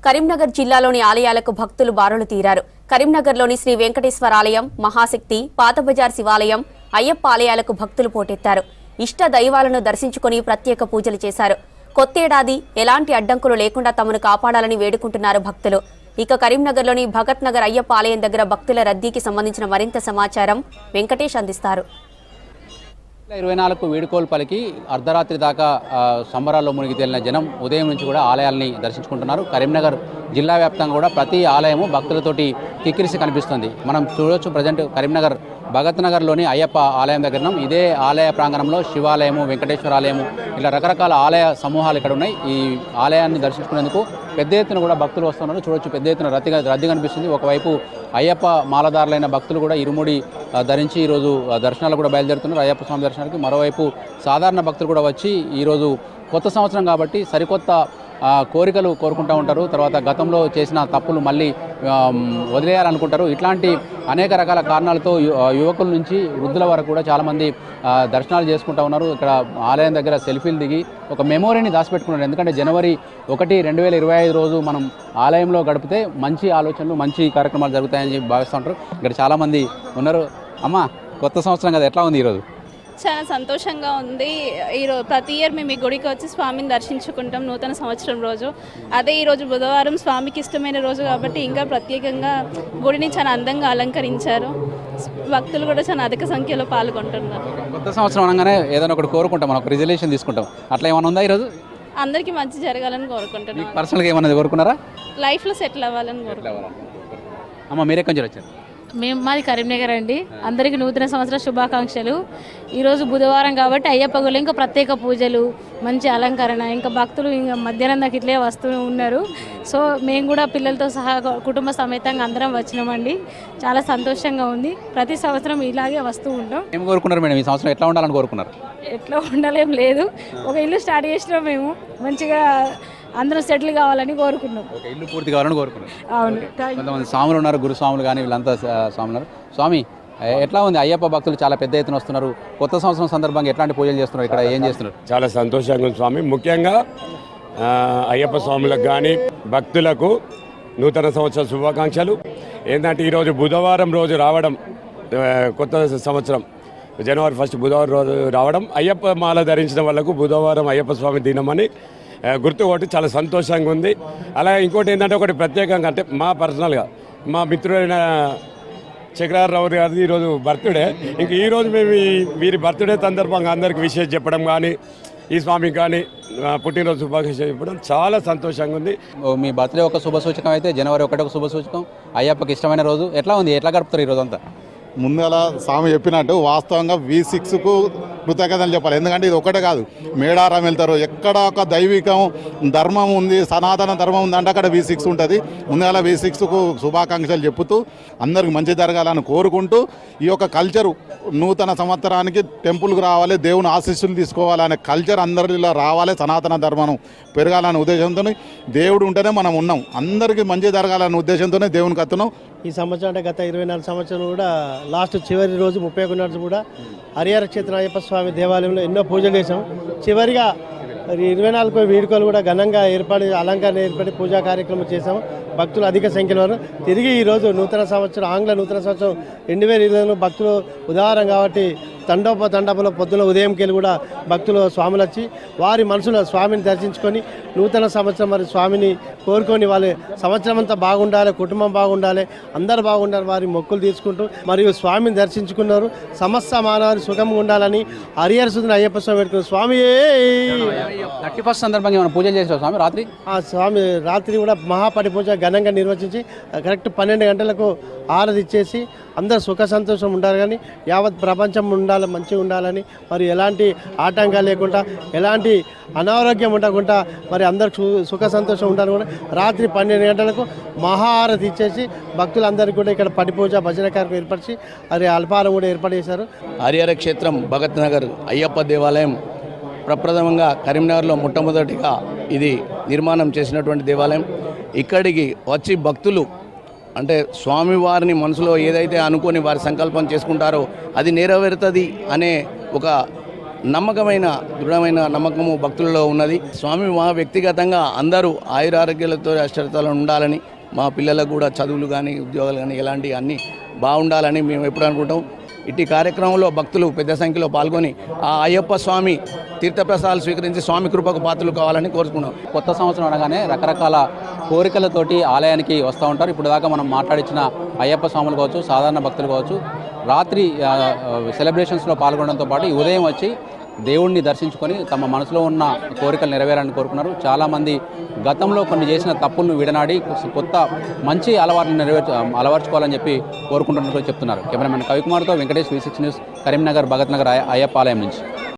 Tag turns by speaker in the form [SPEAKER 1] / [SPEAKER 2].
[SPEAKER 1] కరీంనగర్ జిల్లాలోని ఆలయాలకు భక్తులు బారులు తీరారు. కరీంనగర్లోని శ్రీ వెంకటేశ్వర ఆలయం, మహాశక్తి, పాతబజార్ శివాలయం, అయ్యప్ప ఆలయాలకు భక్తులు పోటెత్తారు. ఇష్ట దైవాలను దర్శించుకుని ప్రత్యేక పూజలు చేశారు. కొత్తేడాది ఎలాంటి అడ్డంకులు లేకుండా తమను కాపాడాలని వేడుకుంటున్నారు భక్తులు. ఇక కరీంనగర్లోని భగత్ నగర్ అయ్యప్ప ఆలయం దగ్గర భక్తుల రద్దీకి సంబంధించిన మరింత సమాచారం వెంకటేష్ అందిస్తారు.
[SPEAKER 2] 24 వీడుకోలు పలికి అర్ధరాత్రి దాకా సంబరాల్లో మునిగి తేలిన జనం ఉదయం నుంచి కూడా ఆలయాల్ని దర్శించుకుంటున్నారు. కరీంనగర్ జిల్లా వ్యాప్తంగా కూడా ప్రతి ఆలయము భక్తులతోటి కిక్కిరిసి కనిపిస్తుంది. మనం చూడొచ్చు ప్రజెంట్ కరీంనగర్ భగత్ నగర్లోని అయ్యప్ప ఆలయం దగ్గర ఇదే ఆలయ ప్రాంగణంలో శివాలయము, వెంకటేశ్వర ఆలయము, ఇలా రకరకాల ఆలయ సమూహాలు ఇక్కడ ఉన్నాయి. ఈ ఆలయాన్ని దర్శించుకునేందుకు పెద్ద ఎత్తున కూడా భక్తులు వస్తున్నారు. చూడొచ్చు పెద్ద ఎత్తున రద్దీ కనిపిస్తుంది. ఒకవైపు అయ్యప్ప మాలదారులైన భక్తులు కూడా ఇరుముడి ధరించి ఈరోజు దర్శనాలు కూడా బయలుదేరుతున్నారు అయ్యప్ప స్వామి దర్శనానికి. మరోవైపు సాధారణ భక్తులు కూడా వచ్చి ఈరోజు కొత్త సంవత్సరం కాబట్టి సరికొత్త కోరికలు కోరుకుంటూ ఉంటారు. తర్వాత గతంలో చేసిన తప్పులు మళ్ళీ వదిలేయాలనుకుంటారు. ఇట్లాంటి అనేక రకాల కారణాలతో యువకుల నుంచి వృద్ధుల వరకు కూడా చాలామంది దర్శనాలు చేసుకుంటూ ఉన్నారు. ఇక్కడ ఆలయం దగ్గర సెల్ఫీలు దిగి ఒక మెమోరీని దాచిపెట్టుకున్నారు. ఎందుకంటే జనవరి 1, 2025 రోజు మనం ఆలయంలో గడిపితే మంచి ఆలోచనలు, మంచి కార్యక్రమాలు జరుగుతాయని చెప్పి భావిస్తూ ఉంటారు. ఇక్కడ చాలామంది ఉన్నారు. అమ్మ, కొత్త సంవత్సరం కదా, ఎట్లా ఉంది ఈరోజు?
[SPEAKER 3] చాలా సంతోషంగా ఉంది. ఈరోజు ప్రతి ఇయర్ మేము ఈ గుడికి వచ్చి స్వామిని దర్శించుకుంటాం నూతన సంవత్సరం రోజు. అదే ఈరోజు బుధవారం స్వామికి ఇష్టమైన రోజు కాబట్టి ఇంకా ప్రత్యేకంగా గుడిని చాలా అందంగా అలంకరించారు. భక్తులు కూడా చాలా అధిక సంఖ్యలో పాల్గొంటున్నారు.
[SPEAKER 2] కొత్త సంవత్సరం అనగానే ఏదైనా ఒకటి కోరుకుంటాం, మనం ఒక రిజల్యూషన్ తీసుకుంటాం. అట్లా ఏమైనా ఉందా ఈరోజు?
[SPEAKER 3] అందరికీ మంచి జరగాలని కోరుకుంటున్నాం.
[SPEAKER 2] పర్సనల్గా ఏమన్నది కోరుకున్నారా?
[SPEAKER 3] లైఫ్లో సెటిల్ అవ్వాలని కోరుకుంటున్నాం.
[SPEAKER 2] అమ్మ, మీరే కొంచెం వచ్చారు.
[SPEAKER 4] మాది కరీంనగర్ అండి. అందరికీ నూతన సంవత్సర శుభాకాంక్షలు. ఈరోజు బుధవారం కాబట్టి అయ్యప్ప గుడిలో ఇంకా ప్రత్యేక పూజలు, మంచి అలంకరణ, ఇంకా భక్తులు ఇంకా మధ్యాహ్నం దాకా ఇట్లే వస్తూ ఉన్నారు. సో మేము కూడా పిల్లలతో సహా కుటుంబ సమేతంగా అందరం వచ్చినామండి. చాలా సంతోషంగా ఉంది. ప్రతి సంవత్సరం ఇలాగే వస్తూ ఉంటాం.
[SPEAKER 2] ఏం కోరుకున్నారు మేడం? ఈ సంవత్సరం ఎట్లా ఉండాలని కోరుకున్నారు?
[SPEAKER 4] ఎట్లా ఉండాలేం లేదు, ఒక ఇల్లు స్టార్ట్ చేసినాం. మేము మంచిగా అందరూ సెటిల్ కావాలని కోరుకున్నాం.
[SPEAKER 2] ఇల్లు పూర్తి కావాలని కోరుకున్నాం.
[SPEAKER 4] అవును.
[SPEAKER 2] కొంతమంది స్వాములు ఉన్నారు, గురుస్వాములు కానీ వీళ్ళంతా స్వాములు ఉన్నారు. స్వామి, ఎట్లా ఉంది? అయ్యప్ప భక్తులు చాలా పెద్ద ఎత్తున వస్తున్నారు. కొత్త సంవత్సరం సందర్భంగా ఎట్లాంటి పూజలు చేస్తున్నారు, ఇక్కడ ఏం చేస్తున్నారు?
[SPEAKER 5] చాలా సంతోషంగా ఉంది స్వామి. ముఖ్యంగా అయ్యప్ప స్వాములకు కానీ భక్తులకు నూతన సంవత్సర శుభాకాంక్షలు. ఏంటంటే ఈరోజు బుధవారం రోజు రావడం, కొత్త సంవత్సరం జనవరి 1 బుధవారం రోజు రావడం, అయ్యప్ప మాల ధరించిన వాళ్ళకు బుధవారం అయ్యప్ప స్వామి దినమని గుర్తు ఒకటి చాలా సంతోషంగా ఉంది. అలాగే ఇంకోటి ఏంటంటే ఒకటి ప్రత్యేకంగా, అంటే మా పర్సనల్గా మా మిత్రుడైన చక్రారావు గారిది ఈరోజు బర్త్డే. ఇంక ఈరోజు మేము వీరి బర్త్డే సందర్భంగా అందరికి విషయం చెప్పడం కానీ, ఈ స్వామికి కానీ పుట్టినరోజు శుభాకాంక్షలు చెప్పడం చాలా సంతోషంగా ఉంది.
[SPEAKER 2] మీ బర్త్డే ఒక శుభ సూచకం అయితే జనవరి 1 ఒక శుభ సూచకం. అయ్యప్పకి ఇష్టమైన రోజు. ఎట్లా ఉంది? ఎట్లా గడుపుతారు ఈరోజు అంతా?
[SPEAKER 6] ముందల స్వామి చెప్పినట్టు వాస్తవంగా V6కు కృతజ్ఞతలు చెప్పాలి. ఎందుకంటే ఇది ఒకటే కాదు, మేడారం వెళ్తారు, ఎక్కడ ఒక దైవికం ధర్మం ఉంది, సనాతన ధర్మం ఉందంటే అక్కడ V6 ఉంటుంది. ముందుగా V6కు శుభాకాంక్షలు చెప్పుతూ అందరికి మంచి జరగాలని కోరుకుంటూ, ఈ యొక్క కల్చరు నూతన సంవత్సరానికి టెంపుల్కి రావాలి, దేవుని ఆశీస్సులు తీసుకోవాలనే కల్చర్ అందరిలో రావాలి, సనాతన ధర్మం పెరగాలనే ఉద్దేశంతో, దేవుడు ఉంటేనే మనం ఉన్నాం, అందరికీ మంచి జరగాలనే ఉద్దేశంతోనే దేవునికి అత్తున్నాం.
[SPEAKER 7] ఈ సంవత్సరం అంటే గత 24 సంవత్సరం కూడా లాస్ట్ చివరి రోజు 31 నాడు కూడా హరిహర క్షేత్ర అయ్యప్ప స్వామి దేవాలయంలో ఎన్నో పూజలు చేసాం. చివరిగా 24 వేడుకలు కూడా ఘనంగా అలంకరణ ఏర్పడి పూజా కార్యక్రమం చేసాము. భక్తులు అధిక సంఖ్యలో తిరిగి ఈరోజు నూతన సంవత్సరం, ఆంగ్ల నూతన సంవత్సరం 2020 భక్తులు ఉదాహరణ కాబట్టి తండోపతండపలో పొద్దున ఉదయంకి వెళ్ళి కూడా భక్తులు స్వాములు వచ్చి వారి మనసులో స్వామిని దర్శించుకొని నూతన సంవత్సరం మరి స్వామిని కోరుకొని వాళ్ళ సంవత్సరం అంతా బాగుండాలి, కుటుంబం బాగుండాలి, అందరు బాగుండాలి వారి మొక్కులు తీసుకుంటూ మరియు స్వామిని దర్శించుకున్నారు. సమస్త మానవారి సుఖంగా ఉండాలని హరిహర సుధన అయ్యప్ప స్వామి పెట్టుకున్నారు. స్వామి
[SPEAKER 2] 31 సందర్భంగా ఏమైనా పూజలు చేసారు స్వామి? రాత్రి
[SPEAKER 7] స్వామి రాత్రి కూడా మహాపడి పూజ ఘనంగా నిర్వహించి కరెక్ట్ 12 గంటలకు ఆరతి ఇచ్చేసి అందరు సుఖ సంతోషం ఉండాలి, కానీ యావత్ ప్రపంచం ఉండాలి, మంచిగా ఉండాలని, మరి ఎలాంటి ఆటంకాలు లేకుండా, ఎలాంటి అనారోగ్యం ఉండకుండా మరి అందరికి సుఖ సంతోషం ఉండాలి కూడా రాత్రి 12 గంటలకు మహాఆరతి ఇచ్చేసి భక్తులందరికీ కూడా ఇక్కడ పడి పూజ భజన కార్యక్రమం ఏర్పరిచి అది అల్పారం కూడా ఏర్పాటు చేశారు.
[SPEAKER 8] హరిహర క్షేత్రం భగత్ నగర్ అయ్యప్ప దేవాలయం ప్రప్రథమంగా కరీంనగర్లో మొట్టమొదటిగా ఇది నిర్మాణం చేసినటువంటి దేవాలయం. ఇక్కడికి వచ్చి భక్తులు అంటే స్వామివారిని మనసులో ఏదైతే అనుకొని వారి సంకల్పం చేసుకుంటారో అది నెరవేరుతుంది అనే ఒక నమ్మకమైన దృఢమైన నమ్మకము భక్తులలో ఉన్నది. స్వామి మా వ్యక్తిగతంగా అందరూ ఆయురారోగ్యాలతో అష్టతలు ఉండాలని, మా పిల్లలకు కూడా చదువులు కానీ ఉద్యోగాలు కానీ ఎలాంటి అన్నీ బాగుండాలని మేము ఎప్పుడు అనుకుంటాం. ఇట్టి కార్యక్రమంలో భక్తులు పెద్ద సంఖ్యలో పాల్గొని ఆ అయ్యప్ప స్వామి తీర్థప్రసాదాలు స్వీకరించి స్వామి కృపకు పాత్రలు కావాలని కోరుకున్నాం.
[SPEAKER 2] కొత్త సంవత్సరం అనగానే రకరకాల కోరికలతోటి ఆలయానికి వస్తూ ఉంటారు. ఇప్పుడు దాకా మనం మాట్లాడించిన అయ్యప్ప స్వాములు కావచ్చు, సాధారణ భక్తులు కావచ్చు, రాత్రి సెలబ్రేషన్స్లో పాల్గొనడంతో పాటు ఈ ఉదయం వచ్చి దేవుణ్ణి దర్శించుకొని తమ మనసులో ఉన్న కోరికలు నెరవేరాలని కోరుకున్నారు. చాలామంది గతంలో కొన్ని చేసిన తప్పులను విడనాడి కొత్త మంచి అలవాట్లను అలవర్చుకోవాలని చెప్పి కోరుకుంటున్నట్టు చెప్తున్నారు. కెమెరామెన్ కవికుమార్తో వెంకటేష్, V6 న్యూస్, కరీంనగర్ భగత్ నగర్ అయ్యప్ప ఆలయం నుంచి.